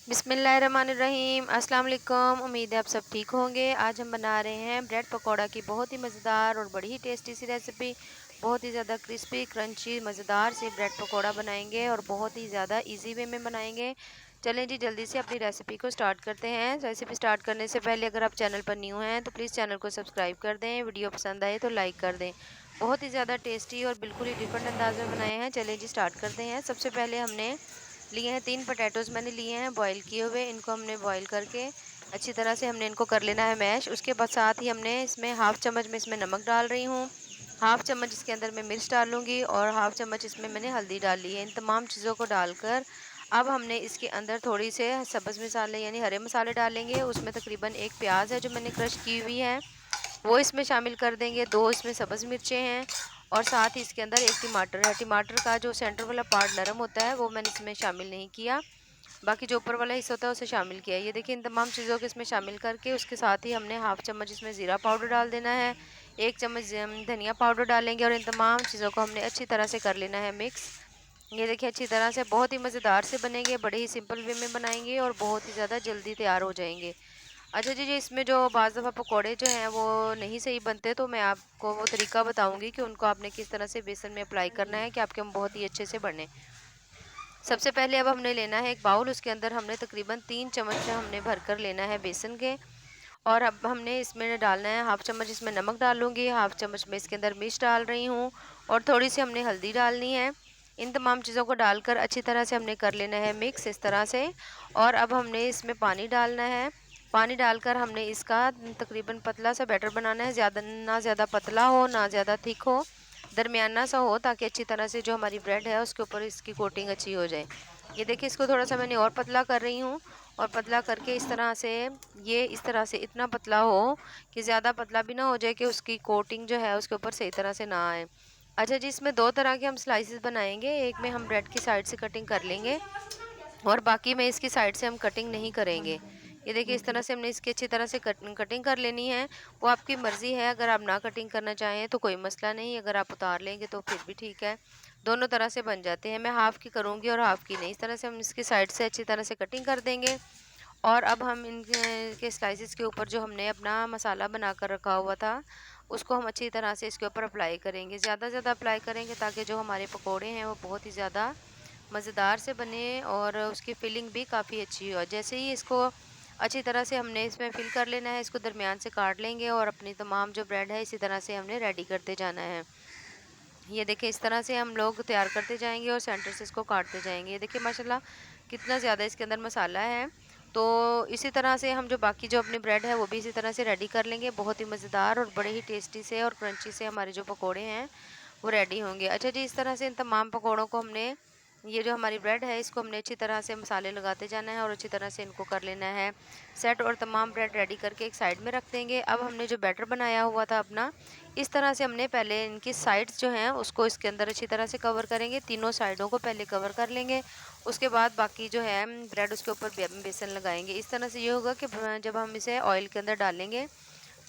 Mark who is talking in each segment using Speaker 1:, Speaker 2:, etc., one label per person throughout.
Speaker 1: बिस्मिल्लाहिर्रहमानिर्रहीम। अस्सलाम वालेकुम। उम्मीद है आप सब ठीक होंगे। आज हम बना रहे हैं ब्रेड पकौड़ा की बहुत ही मज़ेदार और बड़ी ही टेस्टी सी रेसिपी। बहुत ही ज़्यादा क्रिस्पी क्रंची मज़ेदार से ब्रेड पकौड़ा बनाएंगे और बहुत ही ज़्यादा इजी वे में बनाएंगे। चलें जी, जल्दी से अपनी रेसिपी को स्टार्ट करते हैं। रेसिपी स्टार्ट करने से पहले अगर आप चैनल पर न्यू हैं तो प्लीज़ चैनल को सब्सक्राइब कर दें। वीडियो पसंद आए तो लाइक कर दें। बहुत ही ज़्यादा टेस्टी और बिल्कुल ही डिफरेंट अंदाज में बनाए हैं। चलें जी, स्टार्ट करते हैं। सबसे पहले हमने लिए हैं 3 पोटैटोज़ मैंने लिए हैं बॉईल किए हुए। इनको हमने बॉईल करके अच्छी तरह से हमने इनको कर लेना है मैश। उसके बाद साथ ही हमने इसमें हाफ़ चम्मच में इसमें नमक डाल रही हूँ, हाफ़ चम्मच इसके अंदर मैं मिर्च डालूँगी और हाफ़ चम्मच इसमें मैंने हल्दी डाल ली है। इन तमाम चीज़ों को डालकर अब हमने इसके अंदर थोड़ी से सब्ज़ मसाले यानी हरे मसाले डालेंगे। उसमें तकरीबन 1 प्याज़ है जो मैंने क्रश की हुई है, वो इसमें शामिल कर देंगे। 2 इसमें सब्ज़ मिर्चें हैं और साथ ही इसके अंदर 1 टमाटर है। टमाटर का जो सेंटर वाला पार्ट नरम होता है वो मैंने इसमें शामिल नहीं किया, बाकी जो ऊपर वाला हिस्सा होता है उसे शामिल किया है। ये देखिए, इन तमाम चीज़ों को इसमें शामिल करके उसके साथ ही हमने हाफ़ चम्मच इसमें ज़ीरा पाउडर डाल देना है, 1 चम्मच धनिया पाउडर डालेंगे और इन तमाम चीज़ों को हमने अच्छी तरह से कर लेना है मिक्स। ये देखिए, अच्छी तरह से बहुत ही मज़ेदार से बनेंगे, बड़े ही सिंपल वे में बनाएंगे और बहुत ही ज़्यादा जल्दी तैयार हो जाएंगे। अच्छा जी, इसमें जो बाज़ दफ़ा पकौड़े जो हैं वो नहीं सही बनते, तो मैं आपको वो तरीका बताऊंगी कि उनको आपने किस तरह से बेसन में अप्लाई करना है कि आपके हम बहुत ही अच्छे से बने। सबसे पहले अब हमने लेना है एक बाउल। उसके अंदर हमने तकरीबन 3 चम्मच हमने भरकर लेना है बेसन के और अब हमने इसमें डालना है हाफ़ चम्मच इसमें नमक डालूंगी, हाफ़ चम्मच में इसके अंदर मिर्च डाल रही हूँ और थोड़ी सी हमने हल्दी डालनी है। इन तमाम चीज़ों को डालकर अच्छी तरह से हमने कर लेना है मिक्स इस तरह से। और अब हमने इसमें पानी डालना है। पानी डालकर हमने इसका तकरीबन पतला सा बैटर बनाना है, ज़्यादा ना ज़्यादा पतला हो ना ज़्यादा थिक हो, दरमियाना सा हो, ताकि अच्छी तरह से जो हमारी ब्रेड है उसके ऊपर इसकी कोटिंग अच्छी हो जाए। ये देखिए, इसको थोड़ा सा मैंने और पतला कर रही हूँ और पतला करके इस तरह से, ये इस तरह से इतना पतला हो कि ज़्यादा पतला भी ना हो जाए कि उसकी कोटिंग जो है उसके ऊपर सही तरह से ना आए। अच्छा जी, इसमें 2 तरह के हम स्लाइसेस बनाएंगे। एक में हम ब्रेड की साइड से कटिंग कर लेंगे और बाकी में इसकी साइड से हम कटिंग नहीं करेंगे। ये देखिए, इस तरह से हमने इसकी अच्छी तरह से कटिंग कर लेनी है। वो आपकी मर्ज़ी है, अगर आप ना कटिंग करना चाहें तो कोई मसला नहीं, अगर आप उतार लेंगे तो फिर भी ठीक है। दोनों तरह से बन जाते हैं। मैं हाफ़ की करूँगी और हाफ़ की नहीं। इस तरह से हम इसकी साइड से अच्छी तरह से कटिंग कर देंगे और अब हम के स्लाइसेस के ऊपर जो हमने अपना मसाला बनाकर रखा हुआ था, उसको हम अच्छी तरह से इसके ऊपर अप्लाई करेंगे। ज़्यादा से ज़्यादा अप्लाई करेंगे ताकि जो हमारे पकोड़े हैं वो बहुत ही ज़्यादा मज़ेदार से बने और उसकी फिलिंग भी काफ़ी अच्छी हो। जैसे ही इसको अच्छी तरह से हमने इसमें फिल कर लेना है, इसको दरमियान से काट लेंगे और अपनी तमाम जो ब्रेड है इसी तरह से हमने रेडी करते जाना है। ये देखिए, इस तरह से हम लोग तैयार करते जाएंगे और सेंटर से इसको काटते जाएंगे। ये देखिए माशाल्लाह कितना ज़्यादा इसके अंदर मसाला है। तो इसी तरह से हम जो बाकी जो अपनी ब्रेड है वो भी इसी तरह से रेडी कर लेंगे। बहुत ही मज़ेदार और बड़े ही टेस्टी से और क्रंची से हमारे जो पकोड़े हैं वो रेडी होंगे। अच्छा जी, इस तरह से इन तमाम पकोड़ों को हमने, ये जो हमारी ब्रेड है इसको हमने अच्छी तरह से मसाले लगाते जाना है और अच्छी तरह से इनको कर लेना है सेट और तमाम ब्रेड रेडी करके एक साइड में रख देंगे। अब हमने जो बैटर बनाया हुआ था अपना, इस तरह से हमने पहले इनकी साइड्स जो हैं उसको इसके अंदर अच्छी तरह से कवर करेंगे। तीनों साइडों को पहले कवर कर लेंगे, उसके बाद बाकी जो है ब्रेड उसके ऊपर बेसन लगाएंगे। इस तरह से ये होगा कि जब हम इसे ऑयल के अंदर डालेंगे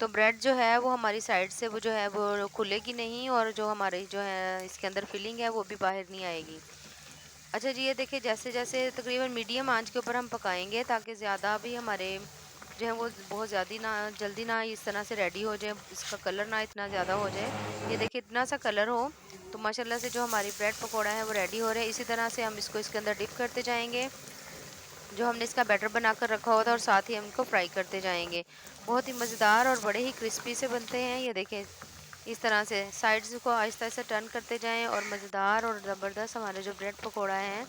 Speaker 1: तो ब्रेड जो है वो हमारी साइड से वो जो है वो खुलेगी नहीं और जो हमारी जो है इसके अंदर फिलिंग है वो भी बाहर नहीं आएगी। अच्छा जी, ये देखिए, जैसे-जैसे तकरीबन मीडियम आंच के ऊपर हम पकाएँगे ताकि ज़्यादा भी हमारे जो है वो बहुत ज़्यादा ना जल्दी ना इस तरह से रेडी हो जाए, इसका कलर ना इतना ज़्यादा हो जाए। ये देखिए, इतना सा कलर हो तो माशाल्लाह से जो हमारी ब्रेड पकौड़ा है वो रेडी हो रहा है। इसी तरह से हम इसको इसके अंदर डिप करते जाएँगे, जो हमने इसका बैटर बनाकर रखा हुआ था, और साथ ही हम इनको फ्राई करते जाएँगे। बहुत ही मज़ेदार और बड़े ही क्रिस्पी से बनते हैं। ये देखें, इस तरह से साइड्स को आहिस्ता-आहिस्ता टर्न करते जाएँ और मज़ेदार और ज़बरदस्त हमारे जो ब्रेड पकोड़ा हैं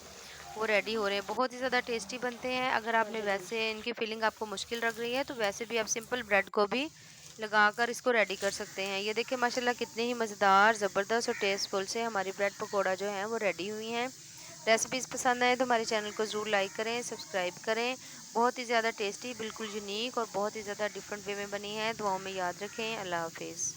Speaker 1: वो रेडी हो रहे हैं। बहुत ही ज़्यादा टेस्टी बनते हैं। अगर आपने वैसे इनकी फिलिंग आपको मुश्किल लग रही है तो वैसे भी आप सिंपल ब्रेड को भी लगाकर इसको रेडी कर सकते हैं। ये देखिए माशाल्लाह कितने ही मज़ेदार, ज़बरदस्त और टेस्टफुल से हमारी ब्रेड पकोड़ा जो है वो रेडी हुई हैं। रेसिपीज़ पसंद आए तो हमारे चैनल को ज़रूर लाइक करें, सब्सक्राइब करें। बहुत ही ज़्यादा टेस्टी, बिल्कुल यूनिक और बहुत ही ज़्यादा डिफरेंट वे में बनी है। दुआओं में याद रखें। अल्लाह हाफ़िज़।